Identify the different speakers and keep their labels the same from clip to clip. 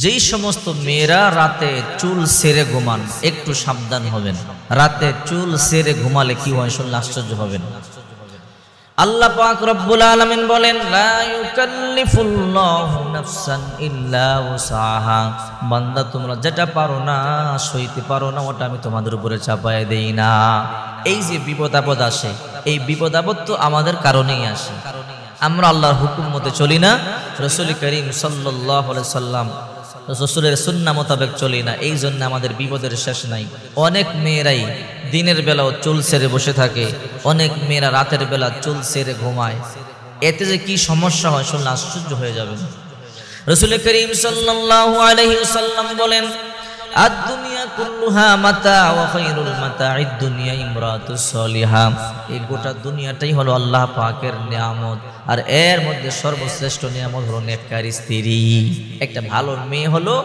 Speaker 1: যেই সমস্ত মেয়েরা রাতে চুল সেরে ঘুমান একটু সাবধান হবেন। রাতে চুল সেরে ঘুমালে কি হয় শুনলে আশ্চর্য হবেন। আল্লাহ পাক রব্বুল আলামিন বলেন, লা ইউকাল্লিফুল্লাহু নাফসান ইল্লা উসাহা। বান্দা, তোমরা যেটা পারো না, সইতে পারো না, ওটা আমি তোমাদের উপরে চাপায় দেই না। এই যে বিপদ আপদ আসে, এই বিপদ আপদ তো আমাদের কারণেই আসে। আমরা আল্লাহর হুকুম মতে চলি না, রাসূল করিম সাল্লাল্লাহু আলাইহি সাল্লাম রাসূলের সুন্নাহ মোতাবেক চলি না, এই জন্য আমাদের বিপদের শেষ নাই। অনেক মেয়েরাই দিনের বেলাও চুল ছেড়ে বসে থাকে, অনেক মেয়েরা রাতের বেলা চুল ছেড়ে ঘুমায়। এতে যে কি সমস্যা হয় শুনলে আশ্চর্য হয়ে যাবেন। রাসূল করিম সাল্লাল্লাহু আলাইহি ওয়াসাল্লাম বলেন, আদ-দুনিয়া কুল্লুহা মাতা ওয়া খায়রুল মাতা'id দুনিয়া ইমরাতুস সালিহা। এই গোটা দুনিয়াটাই হলো আল্লাহ পাকের নিয়ামত, আর এর মধ্যে সর্বশ্রেষ্ঠ নিয়ামত হলো নেককার স্ত্রী। একটা ভালো মেয়ে হলো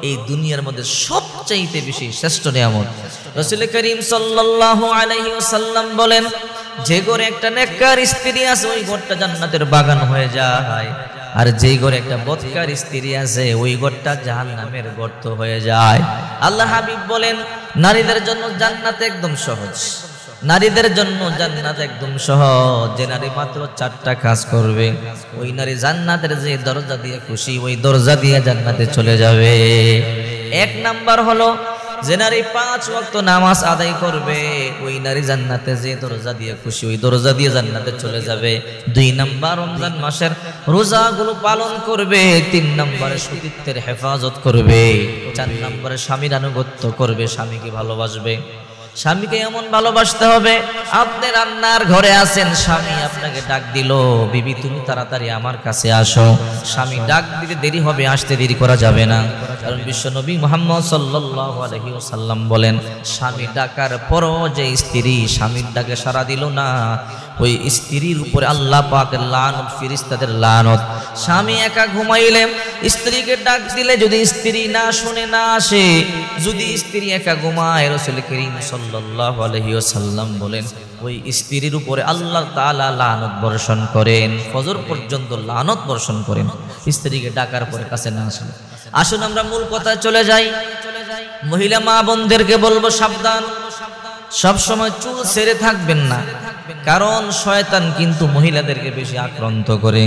Speaker 1: এই দুনিয়ার মধ্যে সবচাইতে বেশি শ্রেষ্ঠ নিয়ামত। রাসূল করিম সাল্লাল্লাহু আলাইহি ওয়াসাল্লাম বলেন, যে ঘরে একটা নেককার স্ত্রী আছে ওই ঘরটা জান্নাতের বাগান হয়ে যায়, আর যেই ঘরে একটা বদকার স্ত্রী আছে ওই ঘরটা জাহান্নামের গর্ত হয়ে যায়। আল্লাহ হাবিব বলেন, নারীদের জন্য জান্নাত একদম সহজ। নারীদের জন্য জান্নাত একদম সহজ। যে নারী মাত্র 4টা কাজ করবে, ওই নারী জান্নাতের যে দরজা দিয়ে খুশি ওই দরজা দিয়ে জান্নাতে চলে যাবে। 1 নাম্বার হলো, যে নারী 5 ওয়াক্ত নামাজ আদায় করবে, ওই নারী জান্নাতে যে দরজা দিয়ে খুশি ওই দরজা দিয়ে জান্নাতে চলে যাবে। 2 নাম্বার, রমজান মাসের রোজাগুলো পালন করবে। 3 নম্বরে সতীত্বের হেফাজত করবে। 4 নম্বরে স্বামীর আনুগত্য করবে, স্বামীকে ভালোবাসবে। স্বামীকে এমন ভালোবাসতে হবে, আপনি রান্নার ঘরে আছেন, স্বামী আপনাকে ডাক দিল, বিবি তুমি তাড়াতাড়ি আমার কাছে আসো। স্বামী ডাক দিতে দেরি হবে, আসতে দেরি করা যাবে না। কারণ বিশ্বনবী মুহাম্মদ সাল্লাল্লাহু আলাইহি ওয়াসাল্লাম বলেন, স্বামী ডাকার পরও যে স্ত্রী স্বামীর ডাকে সাড়া দিল না, ওই স্ত্রীর উপরে আল্লাহ পাকের লানত, ফেরেশতাদের লানত। স্বামী একা ঘুমাইলে, স্ত্রীকে ডাক দিলে যদি স্ত্রী না শুনে না আসে, যদি স্ত্রী একা ঘুমায়, রাসূল করিম সাল্লাল্লাহু আলাইহি ওয়াসাল্লাম বলেন, ওই স্ত্রীর উপরে আল্লাহ তাআলা লানত বর্ষণ করেন, ফজর পর্যন্ত লানত বর্ষণ করেন স্ত্রীকে ডাকার পরে কাছে না আসলে। আসুন আমরা মূল কথায় চলে যাই। মহিলা মা বোনদেরকে বলবো, সাবধান, সব সময় চুল ছেড়ে থাকবেন না, কারণ শয়তান কিন্তু মহিলাদেরকে বেশি আক্রান্ত করে।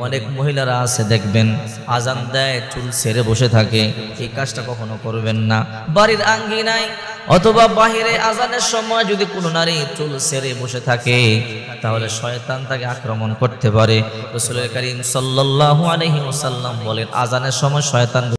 Speaker 1: অনেক মহিলারা আছে দেখবেন আজান দেয় চুল ছেড়ে বসে থাকে, এই কাজটা কখনো করবেন না। বাড়ির আঙ্গিনায় অথবা বাহিরে আজানের সময় যদি কোনো নারী চুল ছেড়ে বসে থাকে, তাহলে শয়তান তাকে আক্রমণ করতে পারে। রাসূল করিম সাল্লাল্লাহু আলাইহি ওয়াসাল্লাম বলেন, আজানের সময় শয়তান